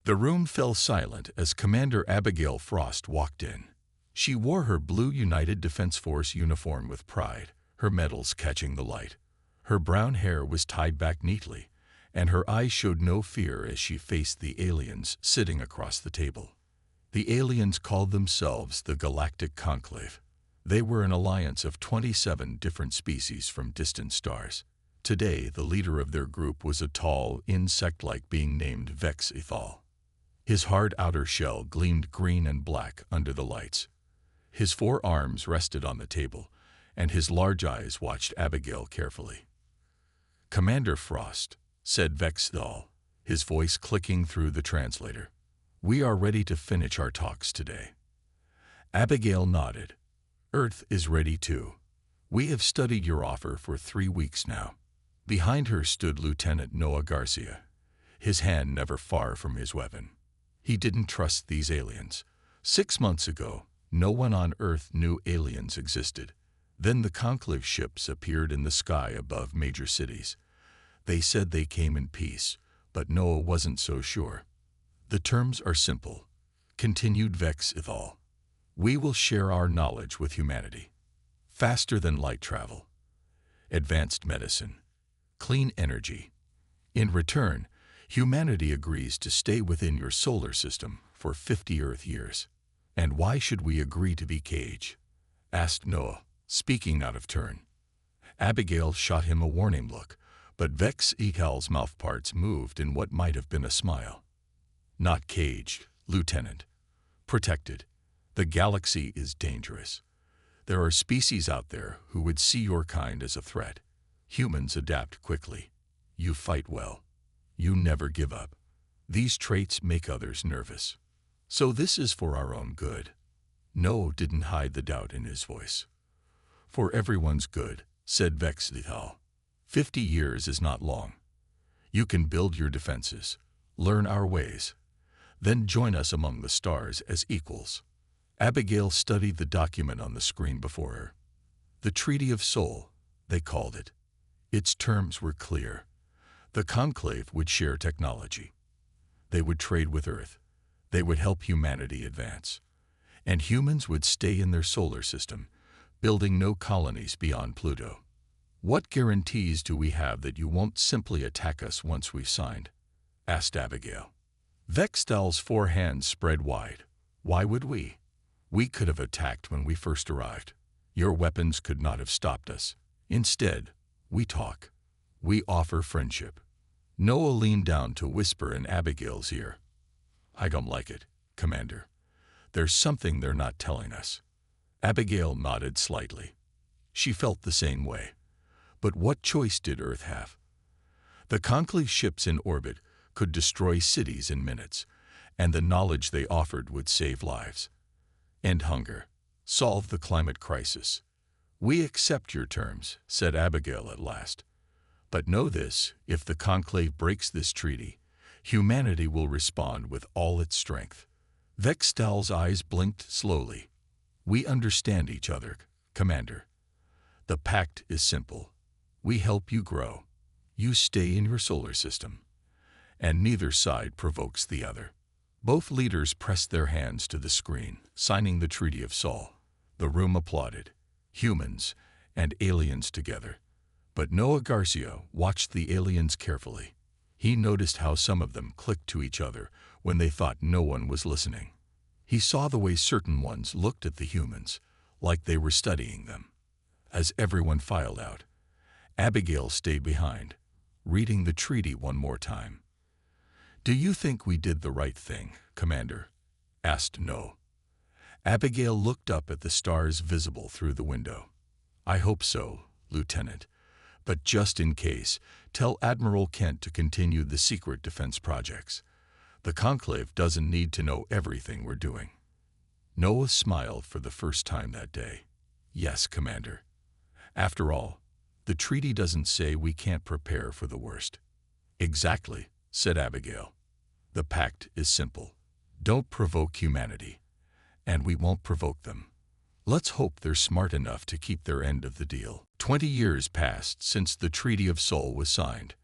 The room fell silent as Commander Abigail Frost walked in. She wore her blue United Defense Force uniform with pride, her medals catching the light. Her brown hair was tied back neatly, and her eyes showed no fear as she faced the aliens sitting across the table. The aliens called themselves the Galactic Conclave. They were an alliance of 27 different species from distant stars. Today, the leader of their group was a tall, insect-like being named Vex Ethal. His hard outer shell gleamed green and black under the lights. His 4 arms rested on the table, and his large eyes watched Abigail carefully. "Commander Frost," said Vex Ethal, his voice clicking through the translator. "We are ready to finish our talks today." Abigail nodded. "Earth is ready too. We have studied your offer for 3 weeks now." Behind her stood Lieutenant Noah Garcia, his hand never far from his weapon. He didn't trust these aliens. 6 months ago, no one on Earth knew aliens existed. Then the Conclave ships appeared in the sky above major cities. They said they came in peace, but Noah wasn't so sure. "The terms are simple," continued Vex Ethal. "We will share our knowledge with humanity. Faster than light travel, advanced medicine, clean energy. In return, humanity agrees to stay within your solar system for 50 Earth years." "And why should we agree to be caged?" asked Noah, speaking out of turn. Abigail shot him a warning look, but Vex Ethal's mouthparts moved in what might have been a smile. "Not caged, Lieutenant. Protected. The galaxy is dangerous. There are species out there who would see your kind as a threat. Humans adapt quickly. You fight well. You never give up. These traits make others nervous. So this is for our own good." Noah didn't hide the doubt in his voice. "For everyone's good," said Vex Ethal. 50 years is not long. You can build your defenses, learn our ways, then join us among the stars as equals." Abigail studied the document on the screen before her. The Treaty of Soul, they called it. Its terms were clear. The Conclave would share technology. They would trade with Earth. They would help humanity advance. And humans would stay in their solar system, building no colonies beyond Pluto. "What guarantees do we have that you won't simply attack us once we've signed?" asked Abigail. Vex Ethal's 4 hands spread wide. "Why would we? We could have attacked when we first arrived. Your weapons could not have stopped us. Instead, we talk. We offer friendship." Noah leaned down to whisper in Abigail's ear. "I don't like it, Commander. There's something they're not telling us." Abigail nodded slightly. She felt the same way. But what choice did Earth have? The Conclave ships in orbit could destroy cities in minutes, and the knowledge they offered would save lives. End hunger. Solve the climate crisis. "We accept your terms," said Abigail at last. "But know this, if the Conclave breaks this treaty, humanity will respond with all its strength." Vex Ethal's eyes blinked slowly. "We understand each other, Commander. The pact is simple. We help you grow. You stay in your solar system. And neither side provokes the other." Both leaders pressed their hands to the screen, signing the Treaty of Soul. The room applauded. Humans and aliens together. But Noah Garcia watched the aliens carefully. He noticed how some of them clicked to each other when they thought no one was listening. He saw the way certain ones looked at the humans, like they were studying them. As everyone filed out, Abigail stayed behind, reading the treaty one more time. "Do you think we did the right thing, Commander?" asked Noah. Abigail looked up at the stars visible through the window. "I hope so, Lieutenant. But just in case, tell Admiral Kent to continue the secret defense projects. The Conclave doesn't need to know everything we're doing." Noah smiled for the first time that day. "Yes, Commander. After all, the treaty doesn't say we can't prepare for the worst." "Exactly," said Abigail. "The pact is simple. Don't provoke humanity, and we won't provoke them. Let's hope they're smart enough to keep their end of the deal." 20 years passed since the Treaty of Soul was signed.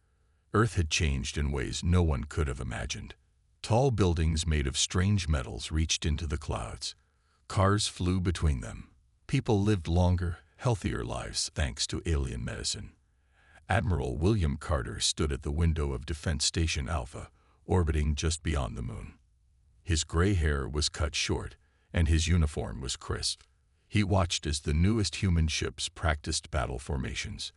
Earth had changed in ways no one could have imagined. Tall buildings made of strange metals reached into the clouds. Cars flew between them. People lived longer, healthier lives thanks to alien medicine. Admiral William Carter stood at the window of Defense Station Alpha, orbiting just beyond the moon. His gray hair was cut short, and his uniform was crisp. He watched as the newest human ships practiced battle formations.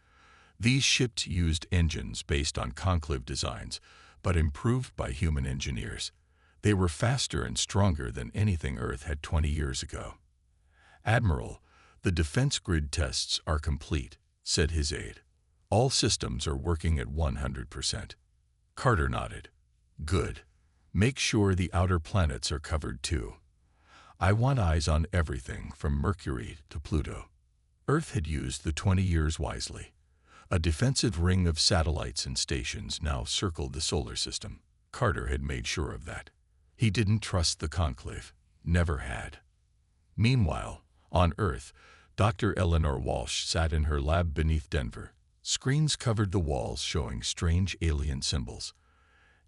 These ships used engines based on conclave designs, but improved by human engineers. They were faster and stronger than anything Earth had 20 years ago. "Admiral, the defense grid tests are complete," said his aide. "All systems are working at 100%. Carter nodded. "Good. Make sure the outer planets are covered too. I want eyes on everything from Mercury to Pluto." Earth had used the 20 years wisely. A defensive ring of satellites and stations now circled the solar system. Carter had made sure of that. He didn't trust the conclave. Never had. Meanwhile, on Earth, Dr. Eleanor Walsh sat in her lab beneath Denver. Screens covered the walls showing strange alien symbols.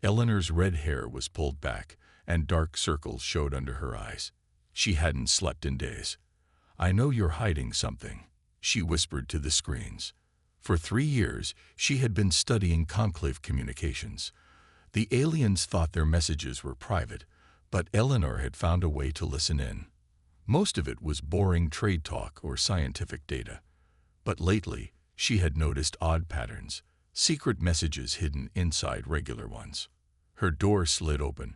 Eleanor's red hair was pulled back, and dark circles showed under her eyes. She hadn't slept in days. "I know you're hiding something," she whispered to the screens. For 3 years, she had been studying conclave communications. The aliens thought their messages were private, but Eleanor had found a way to listen in. Most of it was boring trade talk or scientific data. But lately, she had noticed odd patterns, secret messages hidden inside regular ones. Her door slid open,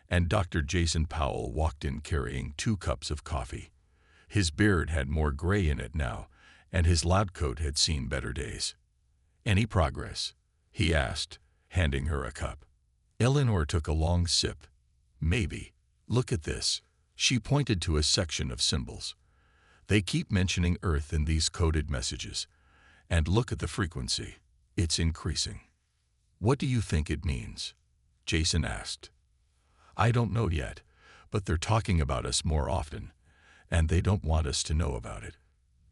and Dr. Jason Powell walked in carrying 2 cups of coffee. His beard had more gray in it now, and his lab coat had seen better days. "Any progress?" he asked, handing her a cup. Eleanor took a long sip. "Maybe. Look at this." She pointed to a section of symbols. "They keep mentioning Earth in these coded messages. And look at the frequency. It's increasing." "What do you think it means?" Jason asked. "I don't know yet, but they're talking about us more often, and they don't want us to know about it."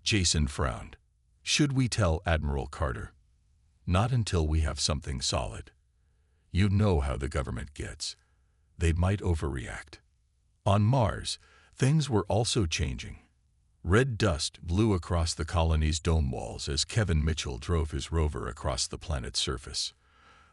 Jason frowned. "Should we tell Admiral Carter?" "Not until we have something solid. You know how the government gets. They might overreact." On Mars, things were also changing. Red dust blew across the colony's dome walls as Kevin Mitchell drove his rover across the planet's surface.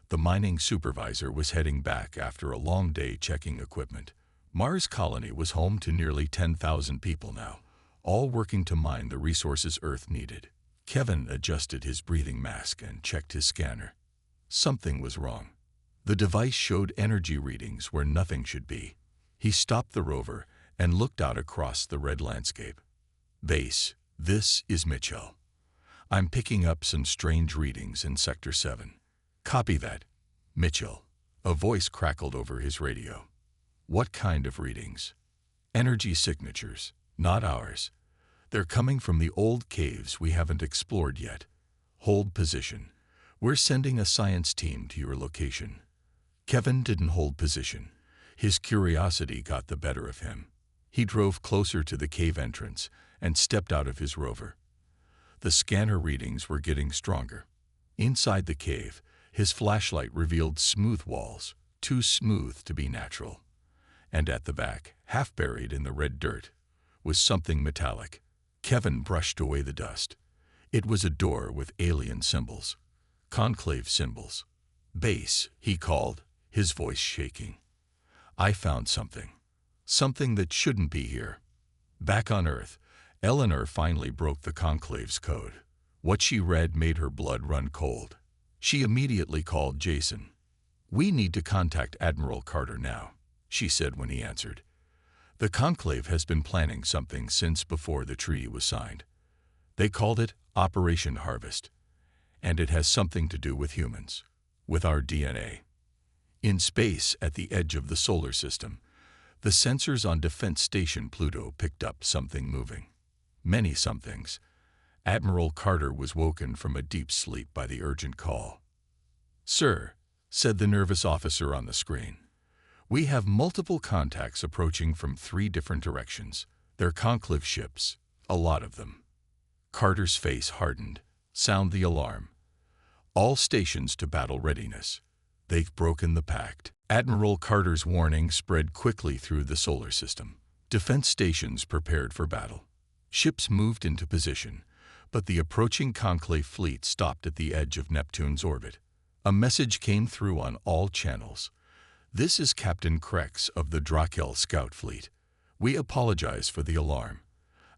The mining supervisor was heading back after a long day checking equipment. Mars colony was home to nearly 10,000 people now, all working to mine the resources Earth needed. Kevin adjusted his breathing mask and checked his scanner. Something was wrong. The device showed energy readings where nothing should be. He stopped the rover and looked out across the red landscape. "Base, this is Mitchell. I'm picking up some strange readings in Sector 7. Copy that, Mitchell." A voice crackled over his radio. "What kind of readings?" "Energy signatures, not ours. They're coming from the old caves we haven't explored yet. Hold position. We're sending a science team to your location." Kevin didn't hold position. His curiosity got the better of him. He drove closer to the cave entrance and stepped out of his rover. The scanner readings were getting stronger. Inside the cave, his flashlight revealed smooth walls, too smooth to be natural. And at the back, half buried in the red dirt, was something metallic. Kevin brushed away the dust. It was a door with alien symbols. Conclave symbols. "Base," he called, his voice shaking. "I found something. Something that shouldn't be here." Back on Earth, Eleanor finally broke the conclave's code. What she read made her blood run cold. She immediately called Jason. "We need to contact Admiral Carter now," she said when he answered. "The conclave has been planning something since before the treaty was signed. They called it Operation Harvest, and it has something to do with humans, with our DNA." In space at the edge of the solar system, the sensors on Defense Station Pluto picked up something moving. Many somethings. Admiral Carter was woken from a deep sleep by the urgent call. "Sir," said the nervous officer on the screen, "we have multiple contacts approaching from 3 different directions. They're conclave ships, a lot of them." Carter's face hardened. "Sound the alarm. All stations to battle readiness. They've broken the pact." Admiral Carter's warning spread quickly through the solar system. Defense stations prepared for battle. Ships moved into position, but the approaching conclave fleet stopped at the edge of Neptune's orbit. A message came through on all channels. "This is Captain Krex of the Drakel Scout Fleet. We apologize for the alarm.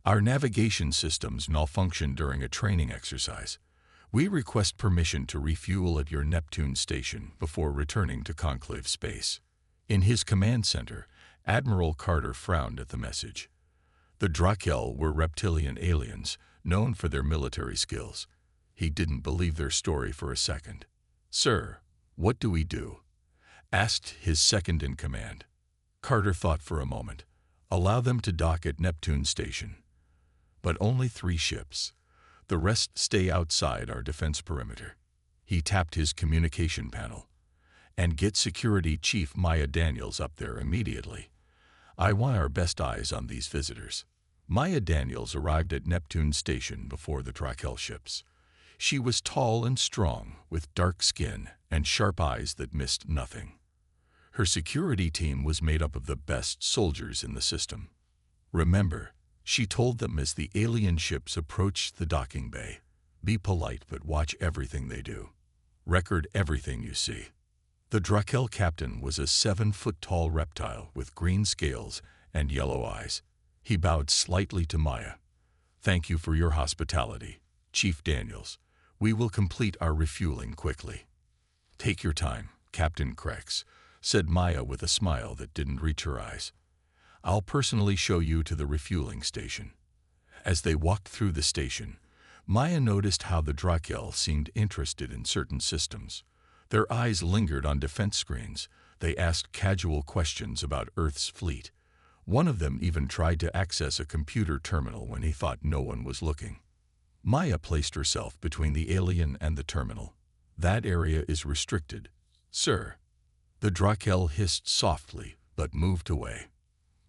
Our navigation systems malfunctioned during a training exercise. We request permission to refuel at your Neptune station before returning to conclave space." In his command center, Admiral Carter frowned at the message. The Drakel were reptilian aliens, known for their military skills. He didn't believe their story for a second. "Sir, what do we do?" asked his second-in-command. Carter thought for a moment. "Allow them to dock at Neptune station. But only 3 ships. The rest stay outside our defense perimeter." He tapped his communication panel. "And get Security Chief Maya Daniels up there immediately. I want our best eyes on these visitors." Maya Daniels arrived at Neptune station before the Drakel ships. She was tall and strong, with dark skin and sharp eyes that missed nothing. Her security team was made up of the best soldiers in the system. "Remember," she told them as the alien ships approached the docking bay, "be polite but watch everything they do. Record everything you see." The Drakel captain was a 7-foot-tall reptile with green scales and yellow eyes. He bowed slightly to Maya. "Thank you for your hospitality, Chief Daniels. We will complete our refueling quickly." "Take your time, Captain Krex," said Maya with a smile that didn't reach her eyes. "I'll personally show you to the refueling station." As they walked through the station, Maya noticed how the Drakel seemed interested in certain systems. Their eyes lingered on defense screens. They asked casual questions about Earth's fleet. One of them even tried to access a computer terminal when he thought no one was looking. Maya placed herself between the alien and the terminal. "That area is restricted, sir." The Drakel hissed softly, but moved away.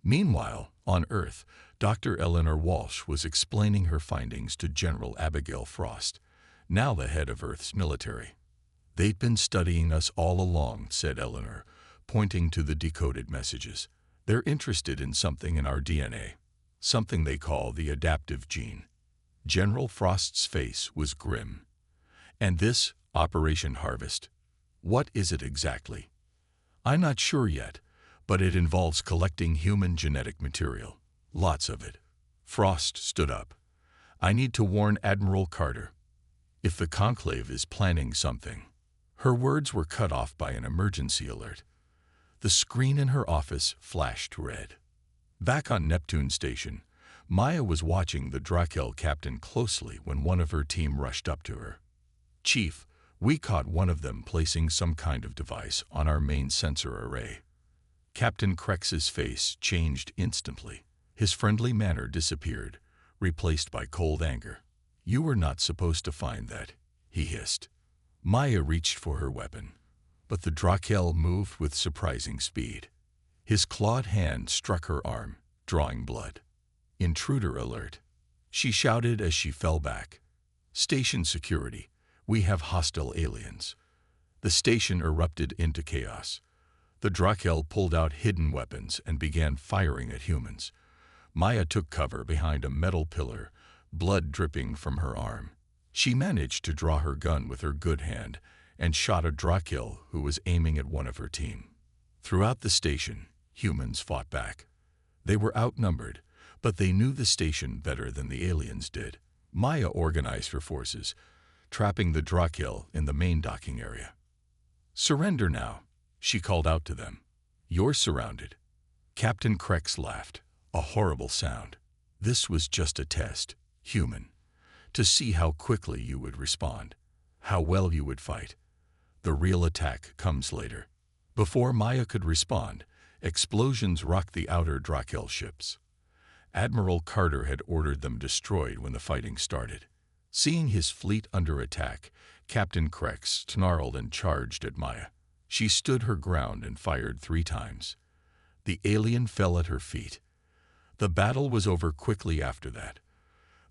Meanwhile, on Earth, Dr. Eleanor Walsh was explaining her findings to General Abigail Frost, now the head of Earth's military. "They've been studying us all along," said Eleanor, pointing to the decoded messages. "They're interested in something in our DNA, something they call the adaptive gene." General Frost's face was grim. "And this, Operation Harvest, what is it exactly?" "I'm not sure yet, but it involves collecting human genetic material. Lots of it." Frost stood up. "I need to warn Admiral Carter. If the Conclave is planning something." Her words were cut off by an emergency alert. The screen in her office flashed red. Back on Neptune station, Maya was watching the Drakel captain closely when one of her team rushed up to her. "Chief, we caught one of them placing some kind of device on our main sensor array." Captain Krex's face changed instantly. His friendly manner disappeared, replaced by cold anger. "You were not supposed to find that," he hissed. Maya reached for her weapon, but the Drakel moved with surprising speed. His clawed hand struck her arm, drawing blood. "Intruder alert!" she shouted as she fell back. "Station security, we have hostile aliens." The station erupted into chaos. The Drakel pulled out hidden weapons and began firing at humans. Maya took cover behind a metal pillar, blood dripping from her arm. She managed to draw her gun with her good hand and shot a Drakel who was aiming at one of her team. Throughout the station, humans fought back. They were outnumbered, but they knew the station better than the aliens did. Maya organized her forces, trapping the Drakel in the main docking area. "Surrender now," she called out to them. "You're surrounded." Captain Krex laughed, a horrible sound. "This was just a test, human, to see how quickly you would respond, how well you would fight. The real attack comes later." Before Maya could respond, explosions rocked the outer Drakel ships. Admiral Carter had ordered them destroyed when the fighting started. Seeing his fleet under attack, Captain Krex snarled and charged at Maya. She stood her ground and fired 3 times. The alien fell at her feet. The battle was over quickly after that.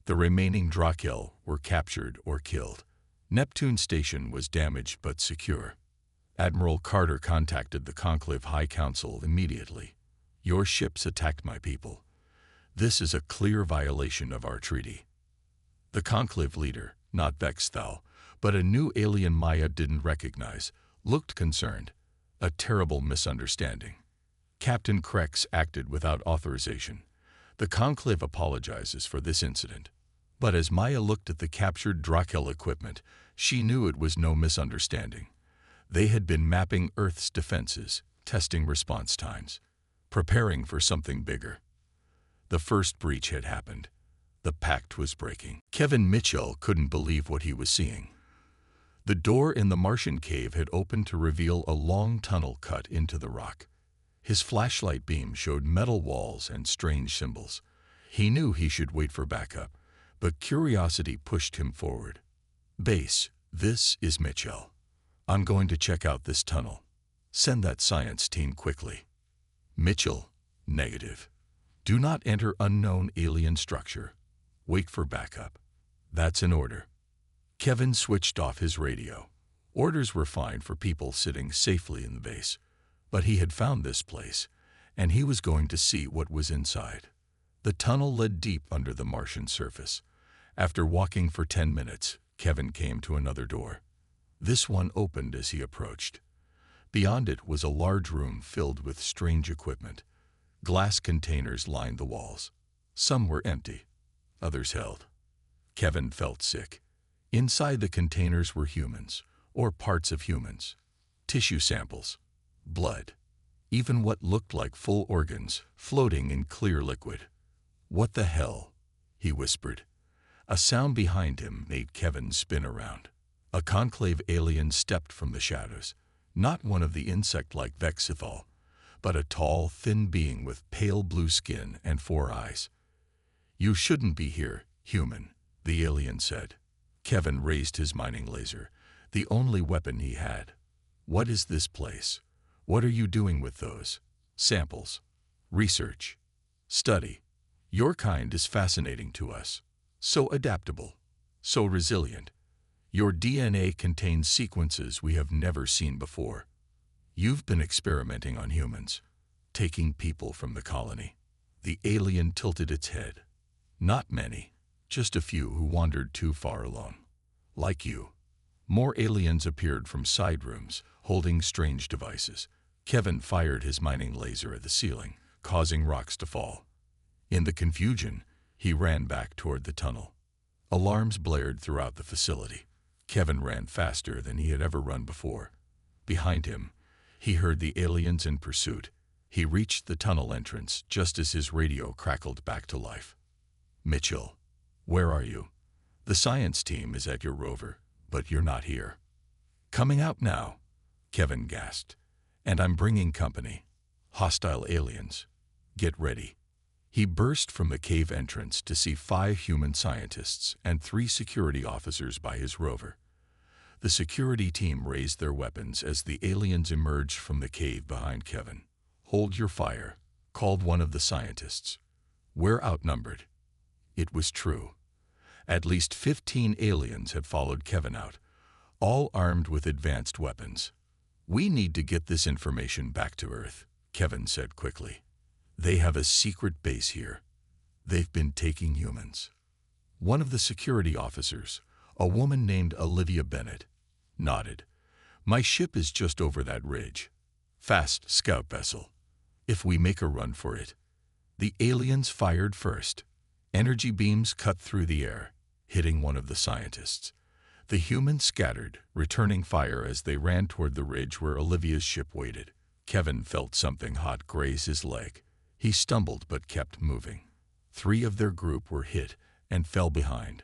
The remaining Drakel were captured or killed. Neptune station was damaged but secure. Admiral Carter contacted the Conclave High Council immediately. Your ships attacked my people. This is a clear violation of our treaty. The Conclave leader, not Vexthal, but a new alien Maya didn't recognize, looked concerned. A terrible misunderstanding. Captain Krex acted without authorization. The Conclave apologizes for this incident. But as Maya looked at the captured Drakel equipment, she knew it was no misunderstanding. They had been mapping Earth's defenses, testing response times, preparing for something bigger. The first breach had happened. The pact was breaking. Kevin Mitchell couldn't believe what he was seeing. The door in the Martian cave had opened to reveal a long tunnel cut into the rock. His flashlight beam showed metal walls and strange symbols. He knew he should wait for backup, but curiosity pushed him forward. Base, this is Mitchell. I'm going to check out this tunnel. Send that science team quickly. Mitchell, negative. Do not enter unknown alien structure. Wait for backup. That's an order. Kevin switched off his radio. Orders were fine for people sitting safely in the base, but he had found this place, and he was going to see what was inside. The tunnel led deep under the Martian surface. After walking for 10 minutes, Kevin came to another door. This one opened as he approached. Beyond it was a large room filled with strange equipment. Glass containers lined the walls. Some were empty, others held. Kevin felt sick. Inside the containers were humans, or parts of humans. Tissue samples, blood, even what looked like full organs floating in clear liquid. What the hell? He whispered. A sound behind him made Kevin spin around. A conclave alien stepped from the shadows, not one of the insect-like Vexithal, but a tall, thin being with pale blue skin and 4 eyes. You shouldn't be here, human, the alien said. Kevin raised his mining laser, the only weapon he had. What is this place? What are you doing with those samples? Research. Study. Your kind is fascinating to us. So adaptable. So resilient. Your DNA contains sequences we have never seen before. You've been experimenting on humans, taking people from the colony. The alien tilted its head. Not many, just a few who wandered too far alone. Like you. More aliens appeared from side rooms, holding strange devices. Kevin fired his mining laser at the ceiling, causing rocks to fall. In the confusion, he ran back toward the tunnel. Alarms blared throughout the facility. Kevin ran faster than he had ever run before. Behind him, he heard the aliens in pursuit. He reached the tunnel entrance just as his radio crackled back to life. Mitchell, where are you? The science team is at your rover, but you're not here. Coming out now, Kevin gasped. And I'm bringing company. Hostile aliens. Get ready. He burst from the cave entrance to see 5 human scientists and 3 security officers by his rover. The security team raised their weapons as the aliens emerged from the cave behind Kevin. Hold your fire, called one of the scientists. We're outnumbered. It was true. At least 15 aliens had followed Kevin out, all armed with advanced weapons. We need to get this information back to Earth, Kevin said quickly. They have a secret base here. They've been taking humans. One of the security officers, a woman named Olivia Bennett, nodded. My ship is just over that ridge. Fast scout vessel. If we make a run for it. The aliens fired first. Energy beams cut through the air, hitting one of the scientists. The humans scattered, returning fire as they ran toward the ridge where Olivia's ship waited. Kevin felt something hot graze his leg. He stumbled but kept moving. 3 of their group were hit and fell behind.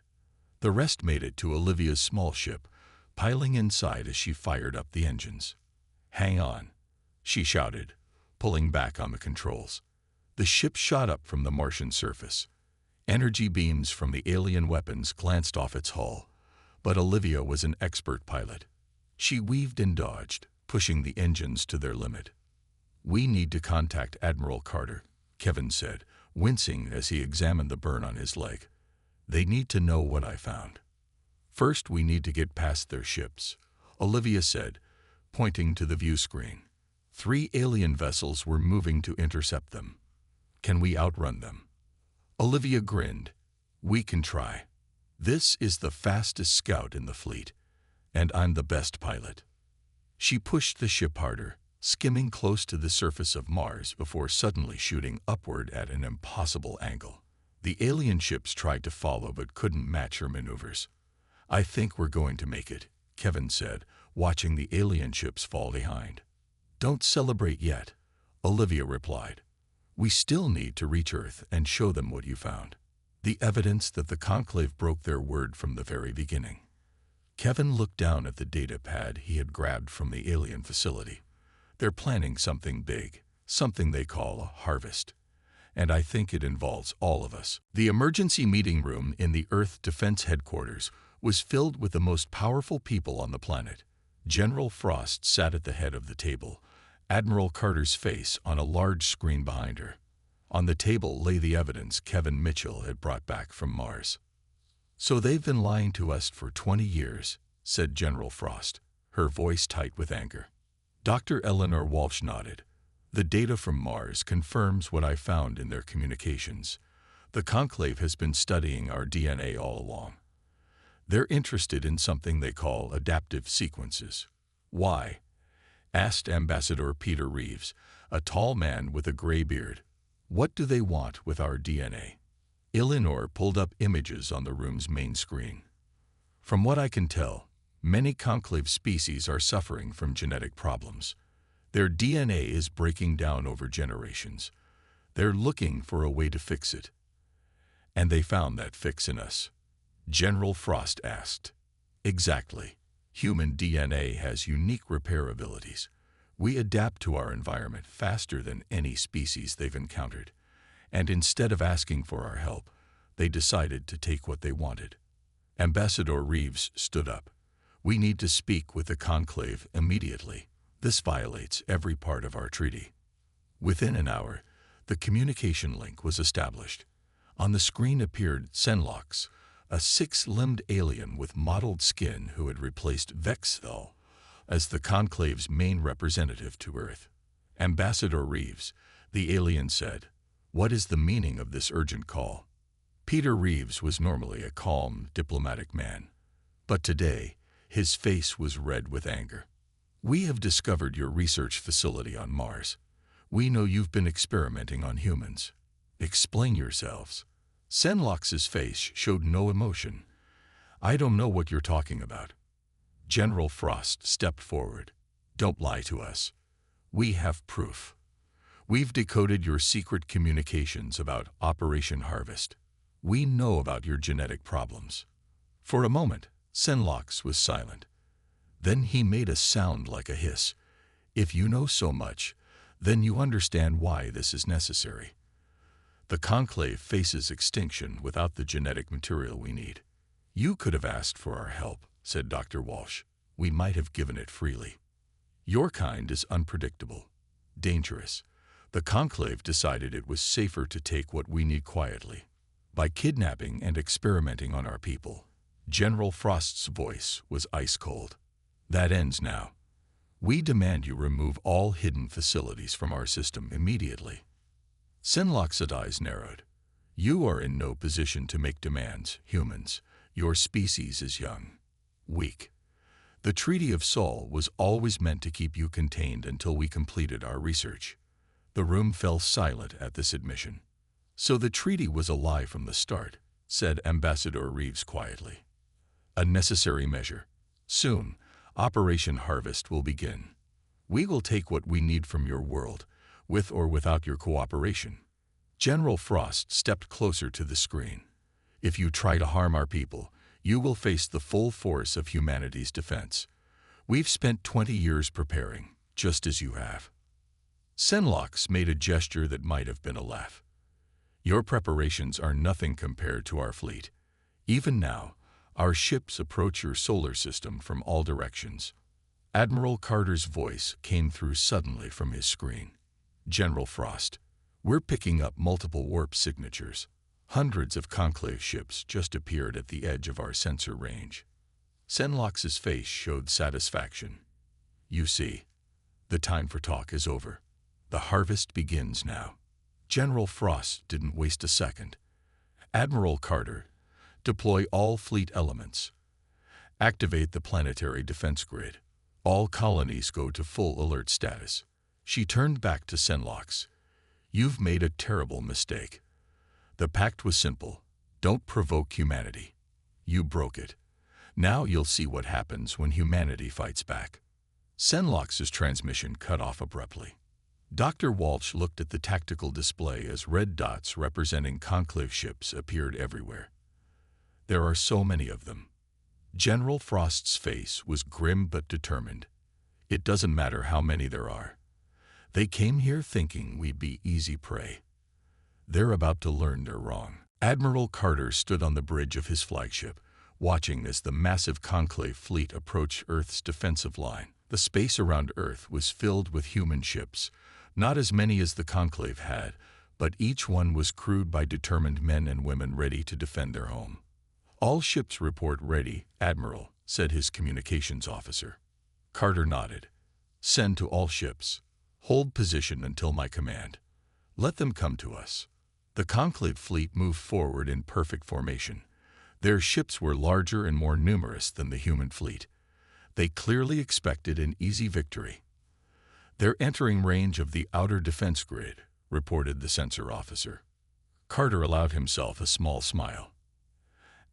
The rest made it to Olivia's small ship, piling inside as she fired up the engines. Hang on, she shouted, pulling back on the controls. The ship shot up from the Martian surface. Energy beams from the alien weapons glanced off its hull, but Olivia was an expert pilot. She weaved and dodged, pushing the engines to their limit. We need to contact Admiral Carter, Kevin said, wincing as he examined the burn on his leg. They need to know what I found. First, we need to get past their ships, Olivia said, pointing to the view screen. 3 alien vessels were moving to intercept them. Can we outrun them? Olivia grinned. We can try. This is the fastest scout in the fleet, and I'm the best pilot. She pushed the ship harder, skimming close to the surface of Mars before suddenly shooting upward at an impossible angle. The alien ships tried to follow but couldn't match her maneuvers. I think we're going to make it, Kevin said, watching the alien ships fall behind. Don't celebrate yet, Olivia replied. We still need to reach Earth and show them what you found. The evidence that the Conclave broke their word from the very beginning. Kevin looked down at the data pad he had grabbed from the alien facility. They're planning something big, something they call a harvest. And I think it involves all of us. The emergency meeting room in the Earth Defense Headquarters was filled with the most powerful people on the planet. General Frost sat at the head of the table, Admiral Carter's face on a large screen behind her. On the table lay the evidence Kevin Mitchell had brought back from Mars. So they've been lying to us for 20 years, said General Frost, her voice tight with anger. Dr. Eleanor Walsh nodded. The data from Mars confirms what I found in their communications. The Conclave has been studying our DNA all along. They're interested in something they call adaptive sequences. Why? Asked Ambassador Peter Reeves, a tall man with a gray beard. What do they want with our DNA? Eleanor pulled up images on the room's main screen. From what I can tell, many Conclave species are suffering from genetic problems. Their DNA is breaking down over generations. They're looking for a way to fix it. And they found that fix in us. General Frost asked. Exactly. Human DNA has unique repair abilities. We adapt to our environment faster than any species they've encountered. And instead of asking for our help, they decided to take what they wanted. Ambassador Reeves stood up. We need to speak with the Conclave immediately. This violates every part of our treaty. Within an hour, the communication link was established. On the screen appeared Senlox, a 6-limbed alien with mottled skin who had replaced Vexthal as the Conclave's main representative to Earth. Ambassador Reeves, the alien said, what is the meaning of this urgent call? Peter Reeves was normally a calm, diplomatic man. But today, his face was red with anger. We have discovered your research facility on Mars. We know you've been experimenting on humans. Explain yourselves. Senlox's face showed no emotion. I don't know what you're talking about. General Frost stepped forward. Don't lie to us. We have proof. We've decoded your secret communications about Operation Harvest. We know about your genetic problems. For a moment, Senlox was silent. Then he made a sound like a hiss. If you know so much, then you understand why this is necessary. The Conclave faces extinction without the genetic material we need. You could have asked for our help, said Dr. Walsh. We might have given it freely. Your kind is unpredictable, dangerous. The Conclave decided it was safer to take what we need quietly. By kidnapping and experimenting on our people, General Frost's voice was ice cold. That ends now. We demand you remove all hidden facilities from our system immediately. Senlox's eyes narrowed. You are in no position to make demands, humans. Your species is young, weak. The Treaty of Sol was always meant to keep you contained until we completed our research. The room fell silent at this admission. So the treaty was a lie from the start, said Ambassador Reeves quietly. A necessary measure. Soon, Operation Harvest will begin. We will take what we need from your world, with or without your cooperation. General Frost stepped closer to the screen. If you try to harm our people, you will face the full force of humanity's defense. We've spent 20 years preparing, just as you have. Senlox made a gesture that might have been a laugh. Your preparations are nothing compared to our fleet. Even now, our ships approach your solar system from all directions. Admiral Carter's voice came through suddenly from his screen. General Frost, we're picking up multiple warp signatures. Hundreds of Conclave ships just appeared at the edge of our sensor range. Senlox's face showed satisfaction. You see, the time for talk is over. The harvest begins now. General Frost didn't waste a second. Admiral Carter, deploy all fleet elements. Activate the planetary defense grid. All colonies go to full alert status. She turned back to Senlox. You've made a terrible mistake. The pact was simple. Don't provoke humanity. You broke it. Now you'll see what happens when humanity fights back. Senlox's transmission cut off abruptly. Dr. Walsh looked at the tactical display as red dots representing Conclave ships appeared everywhere. There are so many of them. General Frost's face was grim but determined. It doesn't matter how many there are. They came here thinking we'd be easy prey. They're about to learn they're wrong. Admiral Carter stood on the bridge of his flagship, watching as the massive Conclave fleet approached Earth's defensive line. The space around Earth was filled with human ships, not as many as the Conclave had, but each one was crewed by determined men and women ready to defend their home. All ships report ready, Admiral, said his communications officer. Carter nodded. Send to all ships. Hold position until my command. Let them come to us. The Conclave fleet moved forward in perfect formation. Their ships were larger and more numerous than the human fleet. They clearly expected an easy victory. They're entering range of the outer defense grid, reported the sensor officer. Carter allowed himself a small smile.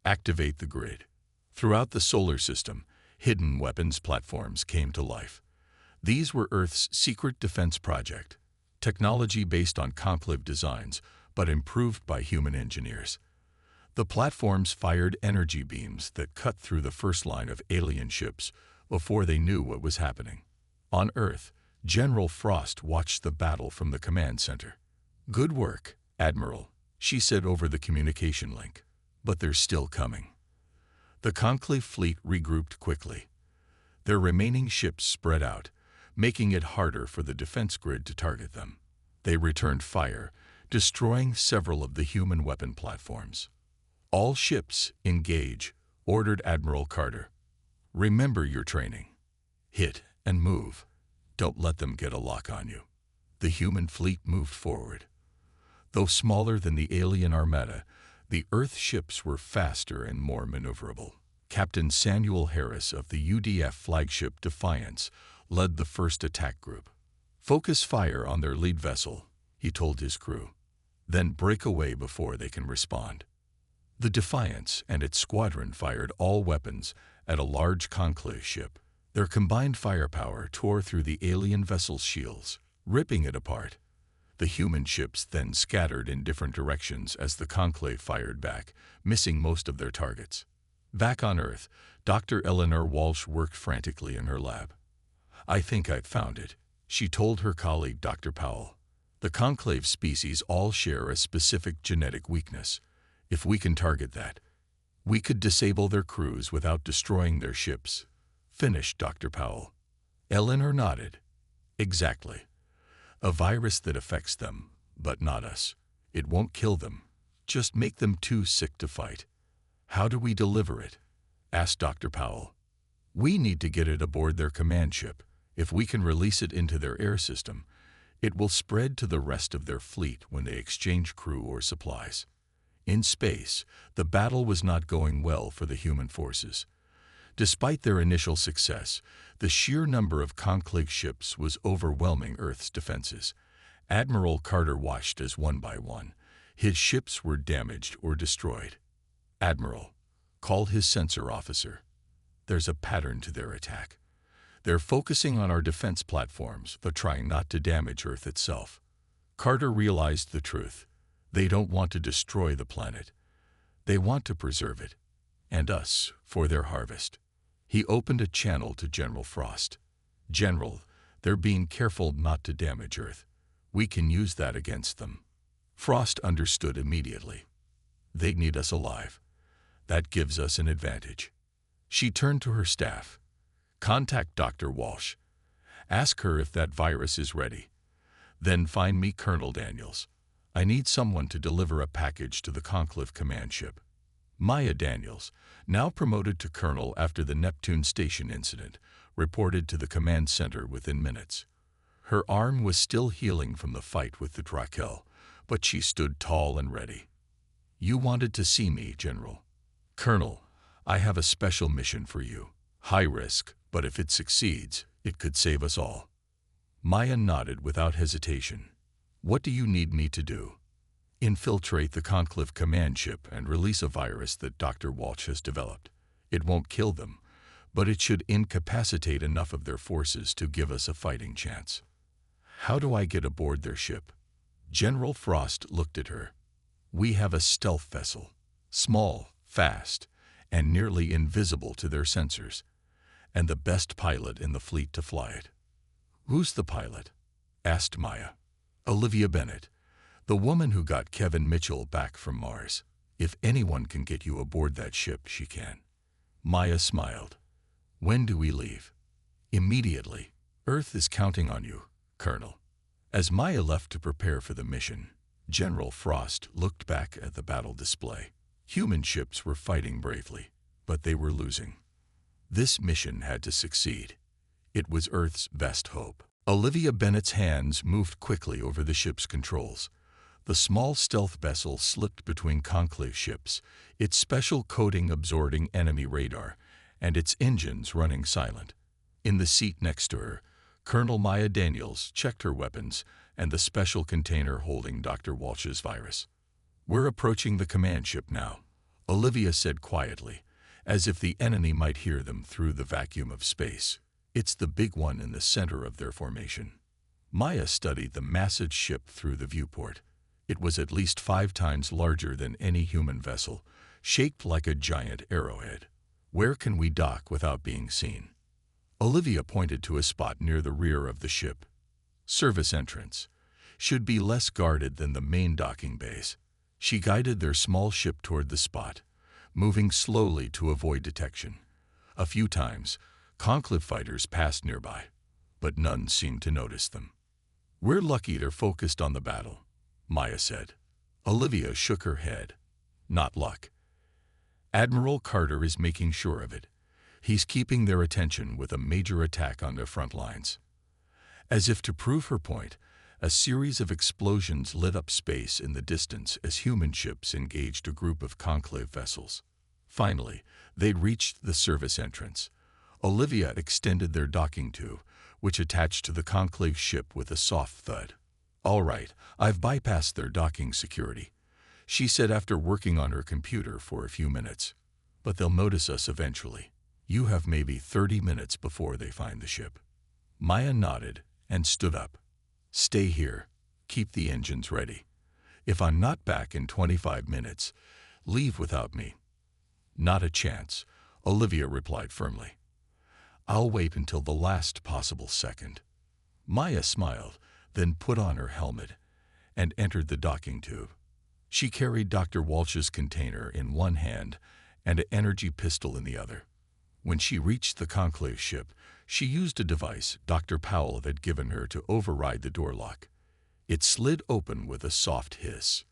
Activate the grid. Throughout the solar system, hidden weapons platforms came to life. These were Earth's secret defense project, technology based on Conclave designs, but improved by human engineers. The platforms fired energy beams that cut through the first line of alien ships before they knew what was happening. On Earth, General Frost watched the battle from the command center. Good work, Admiral, she said over the communication link. But they're still coming. The Conclave fleet regrouped quickly. Their remaining ships spread out, making it harder for the defense grid to target them. They returned fire, destroying several of the human weapon platforms. All ships engage, ordered Admiral Carter. Remember your training. Hit and move. Don't let them get a lock on you. The human fleet moved forward. Though smaller than the alien armada, the Earth ships were faster and more maneuverable. Captain Samuel Harris of the UDF flagship Defiance led the first attack group. Focus fire on their lead vessel, he told his crew. Then break away before they can respond. The Defiance and its squadron fired all weapons at a large Conclave ship. Their combined firepower tore through the alien vessel's shields, ripping it apart. The human ships then scattered in different directions as the Conclave fired back, missing most of their targets. Back on Earth, Dr. Eleanor Walsh worked frantically in her lab. I think I've found it, she told her colleague Dr. Powell. The Conclave species all share a specific genetic weakness. If we can target that, we could disable their crews without destroying their ships, finished Dr. Powell. Eleanor nodded. Exactly. A virus that affects them, but not us. It won't kill them, just make them too sick to fight. How do we deliver it? Asked Dr. Powell. We need to get it aboard their command ship. If we can release it into their air system, it will spread to the rest of their fleet when they exchange crew or supplies. In space, the battle was not going well for the human forces. Despite their initial success, the sheer number of Conclave ships was overwhelming Earth's defenses. Admiral Carter watched as one by one, his ships were damaged or destroyed. Admiral, called his sensor officer. There's a pattern to their attack. They're focusing on our defense platforms, but trying not to damage Earth itself. Carter realized the truth. They don't want to destroy the planet. They want to preserve it, and us, for their harvest. He opened a channel to General Frost. General, they're being careful not to damage Earth. We can use that against them. Frost understood immediately. They need us alive. That gives us an advantage. She turned to her staff. Contact Dr. Walsh. Ask her if that virus is ready. Then find me Colonel Daniels. I need someone to deliver a package to the Conclave command ship. Maya Daniels, now promoted to colonel after the Neptune Station incident, reported to the command center within minutes. Her arm was still healing from the fight with the Drakel, but she stood tall and ready. "You wanted to see me, General." "Colonel, I have a special mission for you. High risk, but if it succeeds, it could save us all." Maya nodded without hesitation. "What do you need me to do?" "Infiltrate the Conclave command ship and release a virus that Dr. Walsh has developed. It won't kill them, but it should incapacitate enough of their forces to give us a fighting chance." "How do I get aboard their ship?" General Frost looked at her. "We have a stealth vessel, small, fast, and nearly invisible to their sensors, and the best pilot in the fleet to fly it." "Who's the pilot?" asked Maya. "Olivia Bennett, the woman who got Kevin Mitchell back from Mars. If anyone can get you aboard that ship, she can." Maya smiled. "When do we leave?" "Immediately. Earth is counting on you, Colonel." As Maya left to prepare for the mission, General Frost looked back at the battle display. Human ships were fighting bravely, but they were losing. This mission had to succeed. It was Earth's best hope. Olivia Bennett's hands moved quickly over the ship's controls. The small stealth vessel slipped between Conclave ships, its special coating absorbing enemy radar, and its engines running silent. In the seat next to her, Colonel Maya Daniels checked her weapons and the special container holding Dr. Walsh's virus. "We're approaching the command ship now," Olivia said quietly, as if the enemy might hear them through the vacuum of space. "It's the big one in the center of their formation." Maya studied the massive ship through the viewport. It was at least 5 times larger than any human vessel, shaped like a giant arrowhead. "Where can we dock without being seen?" Olivia pointed to a spot near the rear of the ship. "Service entrance. Should be less guarded than the main docking bays." She guided their small ship toward the spot, moving slowly to avoid detection. A few times, Conclave fighters passed nearby, but none seemed to notice them. "We're lucky they're focused on the battle," Maya said. Olivia shook her head. "Not luck. Admiral Carter is making sure of it. He's keeping their attention with a major attack on their front lines." As if to prove her point, a series of explosions lit up space in the distance as human ships engaged a group of Conclave vessels. Finally, they'd reached the service entrance. Olivia extended their docking tube, which attached to the Conclave ship with a soft thud. "All right, I've bypassed their docking security," she said after working on her computer for a few minutes. "But they'll notice us eventually. You have maybe 30 minutes before they find the ship." Maya nodded and stood up. "Stay here. Keep the engines ready. If I'm not back in 25 minutes, leave without me." "Not a chance," Olivia replied firmly. "I'll wait until the last possible second." Maya smiled, then put on her helmet and entered the docking tube. She carried Dr. Walsh's container in one hand and an energy pistol in the other. When she reached the Conclave ship, she used a device Dr. Powell had given her to override the door lock. It slid open with a soft hiss.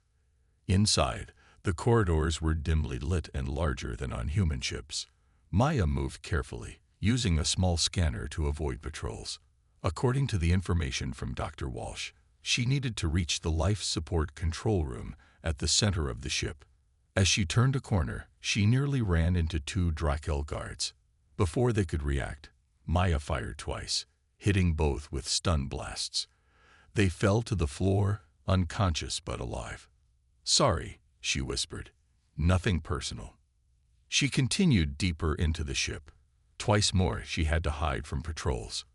Inside, the corridors were dimly lit and larger than on human ships. Maya moved carefully, using a small scanner to avoid patrols. According to the information from Dr. Walsh, she needed to reach the life support control room at the center of the ship. As she turned a corner, she nearly ran into 2 Drakel guards. Before they could react, Maya fired twice, hitting both with stun blasts. They fell to the floor, unconscious but alive. "Sorry," she whispered. "Nothing personal." She continued deeper into the ship. Twice more she had to hide from patrols.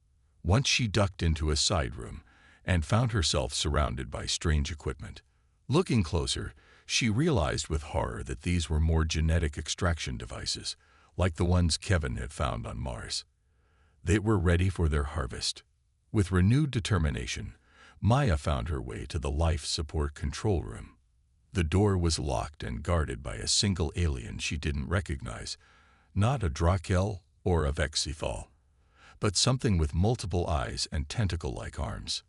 Once she ducked into a side room and found herself surrounded by strange equipment. Looking closer, she realized with horror that these were more genetic extraction devices, like the ones Kevin had found on Mars. They were ready for their harvest. With renewed determination, Maya found her way to the life support control room. The door was locked and guarded by a single alien she didn't recognize, not a Drakel or a Vexithal, but something with multiple eyes and tentacle-like arms.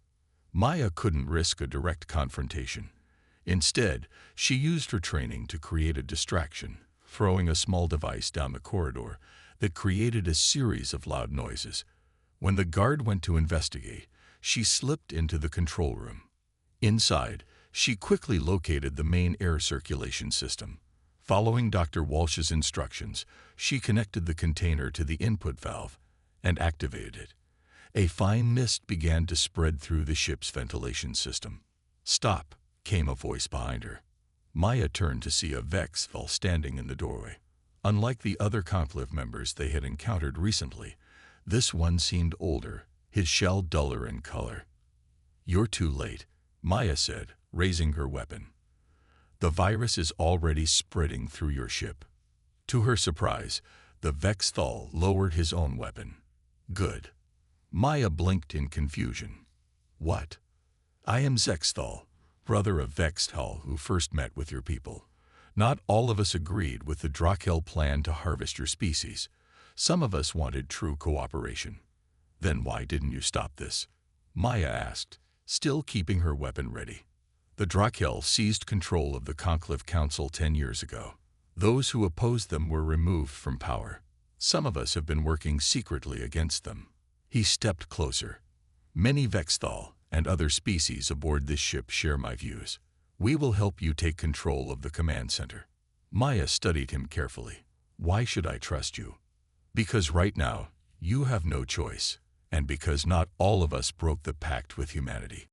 Maya couldn't risk a direct confrontation. Instead, she used her training to create a distraction, throwing a small device down the corridor It created a series of loud noises. When the guard went to investigate, she slipped into the control room. Inside, she quickly located the main air circulation system. Following Dr. Walsh's instructions, she connected the container to the input valve and activated it. A fine mist began to spread through the ship's ventilation system. "Stop," came a voice behind her. Maya turned to see a Vex Thal standing in the doorway. Unlike the other Conclave members they had encountered recently, this one seemed older, his shell duller in color. "You're too late," Maya said, raising her weapon. "The virus is already spreading through your ship." To her surprise, the Vex Thal lowered his own weapon. "Good." Maya blinked in confusion. "What?" "I am Zexthal, brother of Vexthal, who first met with your people. Not all of us agreed with the Drakel plan to harvest your species. Some of us wanted true cooperation." "Then why didn't you stop this?" Maya asked, still keeping her weapon ready. "The Drakel seized control of the Conclave Council 10 years ago. Those who opposed them were removed from power. Some of us have been working secretly against them." He stepped closer. "Many Vexthal and other species aboard this ship share my views. We will help you take control of the command center." Maya studied him carefully. "Why should I trust you?" "Because right now, you have no choice, and because not all of us broke the pact with humanity."